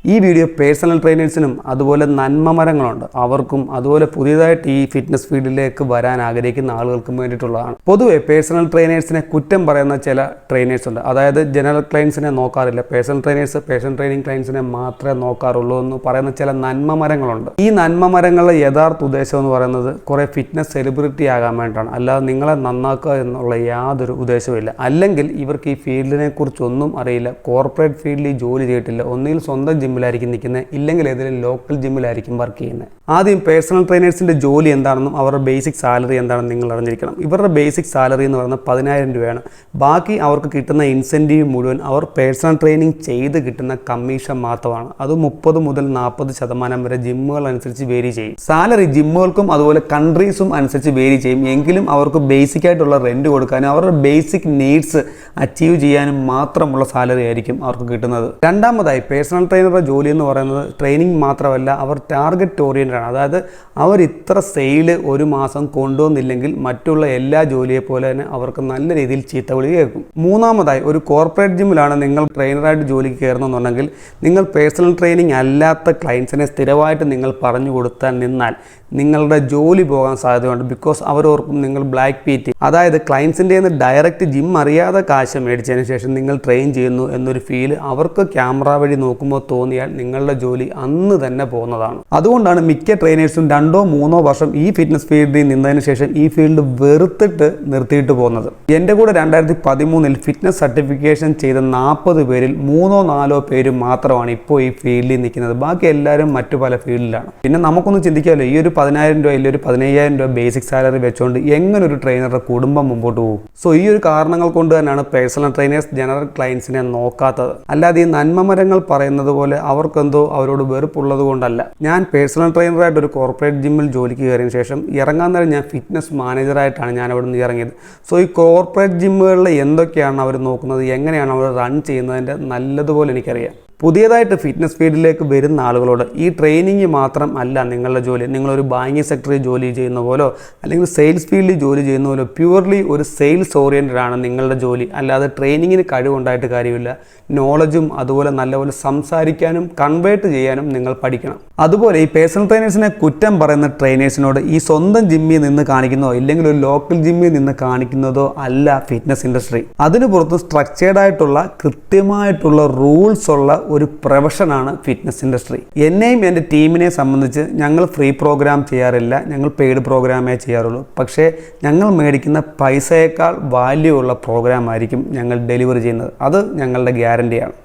ഈ video personal ട്രെയിനേഴ്സിനും അതുപോലെ നന്മ മരങ്ങളുണ്ട് അവർക്കും അതുപോലെ പുതിയതായിട്ട് ഈ ഫിറ്റ്നസ് ഫീൽഡിലേക്ക് വരാൻ ആഗ്രഹിക്കുന്ന ആളുകൾക്കും വേണ്ടിയിട്ടുള്ളതാണ്. പൊതുവെ പേഴ്സണൽ ട്രെയിനേഴ്സിനെ കുറ്റം പറയുന്ന ചില ട്രെയിനേഴ്സ് ഉണ്ട്. അതായത് ജനറൽ ക്ലയൻസിനെ നോക്കാറില്ല, പേഴ്സണൽ ട്രെയിനേഴ്സ് പേഴ്സണൽ ട്രെയിനിങ് ക്ലയൻസിനെ മാത്രമേ നോക്കാറുള്ളൂ എന്ന് പറയുന്ന ചില നന്മ മരങ്ങളുണ്ട്. ഈ നന്മ മരങ്ങളുടെ യഥാർത്ഥ ഉദ്ദേശം എന്ന് പറയുന്നത് കുറേ ഫിറ്റ്നസ് സെലിബ്രിറ്റി ആകാൻ വേണ്ടിയിട്ടാണ്, അല്ലാതെ നിങ്ങളെ നന്നാക്കുക എന്നുള്ള യാതൊരു ഉദ്ദേശവുമില്ല. അല്ലെങ്കിൽ ഇവർക്ക് ഈ ഫീൽഡിനെ കുറിച്ചൊന്നും അറിയില്ല, കോർപ്പറേറ്റ് ഫീൽഡിൽ ജോലി ചെയ്തിട്ടില്ല, ഒന്നുകിൽ സ്വന്തം ജിമ്മിലായിരിക്കും നിൽക്കുന്നത്, ഇല്ലെങ്കിൽ ഏതെങ്കിലും ലോക്കൽ ജിമ്മിലായിരിക്കും വർക്ക് ചെയ്യുന്നത്. ആദ്യം പേഴ്സണൽ ട്രെയിനേഴ്സിൻ്റെ ജോലി എന്താണെന്നും അവരുടെ ബേസിക് സാലറി എന്താണെന്നും നിങ്ങൾ അറിഞ്ഞിരിക്കണം. ഇവരുടെ ബേസിക് സാലറി എന്ന് പറയുന്നത് 10,000 രൂപയാണ്. ബാക്കി അവർക്ക് കിട്ടുന്ന ഇൻസെൻറ്റീവ് മുഴുവൻ അവർ പേഴ്സണൽ ട്രെയിനിങ് ചെയ്ത് കിട്ടുന്ന കമ്മീഷൻ മാത്രമാണ്. അത് 30 മുതൽ 40% വരെ ജിമ്മുകൾ അനുസരിച്ച് വേരി ചെയ്യും. സാലറി ജിമ്മുകൾക്കും അതുപോലെ കൺട്രീസും അനുസരിച്ച് വേരി ചെയ്യും. എങ്കിലും അവർക്ക് ബേസിക് ആയിട്ടുള്ള റെൻറ്റ് കൊടുക്കാനും അവരുടെ ബേസിക് നീഡ്സ് അച്ചീവ് ചെയ്യാനും മാത്രമുള്ള സാലറി ആയിരിക്കും അവർക്ക് കിട്ടുന്നത്. രണ്ടാമതായി പേഴ്സണൽ ട്രെയിനറുടെ ജോലി എന്ന് പറയുന്നത് ട്രെയിനിങ് മാത്രമല്ല, അവർ ടാർഗറ്റ് ഓറിയൻറ്റഡ് ആണ്. അതായത് അവർ ഇത്ര സെയില് ഒരു മാസം കൊണ്ടുവന്നില്ലെങ്കിൽ മറ്റുള്ള എല്ലാ ജോലിയെ പോലെ തന്നെ അവർക്ക് നല്ല രീതിയിൽ ചീത്തവിളി കേൾക്കും. മൂന്നാമതായി ഒരു കോർപ്പറേറ്റ് ജിമ്മിലാണ് നിങ്ങൾ ട്രെയിനറായിട്ട് ജോലിക്ക് കയറുന്നതെന്നുണ്ടെങ്കിൽ നിങ്ങൾ പേഴ്സണൽ ട്രെയിനിങ് അല്ലാത്ത ക്ലയൻസിനെ സ്ഥിരമായിട്ട് നിങ്ങൾ പറഞ്ഞു കൊടുത്താൽ നിന്നാൽ നിങ്ങളുടെ ജോലി പോകാൻ സാധ്യതയുണ്ട്. ബിക്കോസ് അവരോർക്കും നിങ്ങൾ ബ്ലാക്ക് പീറ്റ്, അതായത് ക്ലയൻസിൻ്റെ നിന്ന് ഡയറക്റ്റ് ജിം അറിയാതെ കാശ് മേടിച്ചതിന് ശേഷം നിങ്ങൾ ട്രെയിൻ ചെയ്യുന്നു എന്നൊരു ഫീൽ അവർക്ക് ക്യാമറ വഴി നോക്കുമ്പോൾ തോന്നിയാൽ നിങ്ങളുടെ ജോലി അന്ന് തന്നെ പോകുന്നതാണ്. അതുകൊണ്ടാണ് മിക്ക ട്രെയിനേഴ്സും 2-3 വർഷം ഈ ഫിറ്റ്നസ് ഫീൽഡിൽ നിന്നതിന് ശേഷം ഈ ഫീൽഡ് വെറുത്തിട്ട് നിർത്തിയിട്ട് പോകുന്നത്. എൻ്റെ കൂടെ 2013 ഫിറ്റ്നസ് സർട്ടിഫിക്കേഷൻ ചെയ്ത 40 പേരിൽ 3-4 പേര് മാത്രമാണ് ഇപ്പോൾ ഈ ഫീൽഡിൽ നിൽക്കുന്നത്. ബാക്കി എല്ലാവരും മറ്റു പല ഫീൽഡിലാണ്. പിന്നെ നമുക്കൊന്ന് ചിന്തിക്കാമല്ലോ, ഈ ഒരു 10,000 രൂപ ഇല്ല ഒരു 15,000 രൂപ ബേസിക് സാലറി വെച്ചുകൊണ്ട് എങ്ങനെ ഒരു ട്രെയിനറുടെ കുടുംബം മുമ്പോട്ട് പോകും? സോ ഈ ഒരു കാരണങ്ങൾ കൊണ്ട് തന്നെയാണ് പേഴ്സണൽ ട്രെയിനേഴ്സ് ജനറൽ ക്ലയൻസിനെ നോക്കാത്തത്. അല്ലാതെ ഈ നന്മ മരങ്ങൾ പറയുന്നത് പോലെ അവർക്കെന്തോ അവരോട് വെറുപ്പുള്ളത് കൊണ്ടല്ല. ഞാൻ പേഴ്സണൽ ട്രെയിനറായിട്ട് ഒരു കോർപ്പറേറ്റ് ജിമ്മിൽ ജോലിക്ക് കയറിയതിന് ശേഷം ഇറങ്ങാൻ നേരം ഞാൻ ഫിറ്റ്നസ് മാനേജറായിട്ടാണ് ഞാൻ അവിടെ നിന്ന് ഇറങ്ങിയത്. സോ ഈ കോർപ്പറേറ്റ് ജിമ്മുകളിൽ എന്തൊക്കെയാണ് അവർ നോക്കുന്നത്, എങ്ങനെയാണ് അവർ റൺ ചെയ്യുന്നതിൻ്റെ നല്ലതുപോലെ എനിക്കറിയാം. പുതിയതായിട്ട് ഫിറ്റ്നസ് ഫീൽഡിലേക്ക് വരുന്ന ആളുകളോട് ഈ ട്രെയിനിങ് മാത്രം അല്ല നിങ്ങളുടെ ജോലി. നിങ്ങളൊരു ബാങ്കിങ് സെക്ടറിൽ ജോലി ചെയ്യുന്ന പോലോ അല്ലെങ്കിൽ സെയിൽസ് ഫീൽഡിൽ ജോലി ചെയ്യുന്ന പോലോ പ്യുവർലി ഒരു സെയിൽസ് ഓറിയൻറ്റഡ് ആണ് നിങ്ങളുടെ ജോലി. അല്ലാതെ ട്രെയിനിങ്ങിന് കഴിവുണ്ടായിട്ട് കാര്യമില്ല. നോളജും അതുപോലെ നല്ലപോലെ സംസാരിക്കാനും കൺവേർട്ട് ചെയ്യാനും നിങ്ങൾ പഠിക്കണം. അതുപോലെ ഈ പേഴ്സണൽ ട്രെയിനേഴ്സിനെ കുറ്റം പറയുന്ന ട്രെയിനേഴ്സിനോട് ഈ സ്വന്തം ജിമ്മിൽ നിന്ന് കാണിക്കുന്നതോ ഇല്ലെങ്കിൽ ഒരു ലോക്കൽ ജിമ്മിൽ നിന്ന് കാണിക്കുന്നതോ അല്ല ഫിറ്റ്നസ് ഇൻഡസ്ട്രി. അതിന് പുറത്ത് സ്ട്രക്ചേർഡ് ആയിട്ടുള്ള കൃത്യമായിട്ടുള്ള റൂൾസ് ഉള്ള ഒരു പ്രൊഫഷനാണ് ഫിറ്റ്നസ് ഇൻഡസ്ട്രി. എന്നെയും എൻ്റെ ടീമിനെ സംബന്ധിച്ച് ഞങ്ങൾ ഫ്രീ പ്രോഗ്രാം ചെയ്യാറില്ല, ഞങ്ങൾ പെയ്ഡ് പ്രോഗ്രാമേ ചെയ്യാറുള്ളൂ. പക്ഷേ ഞങ്ങൾ മേടിക്കുന്ന പൈസയേക്കാൾ വാല്യൂ ഉള്ള പ്രോഗ്രാം ആയിരിക്കും ഞങ്ങൾ ഡെലിവറി ചെയ്യുന്നത്. അത് ഞങ്ങളുടെ ഗ്യാരണ്ടിയാണ്.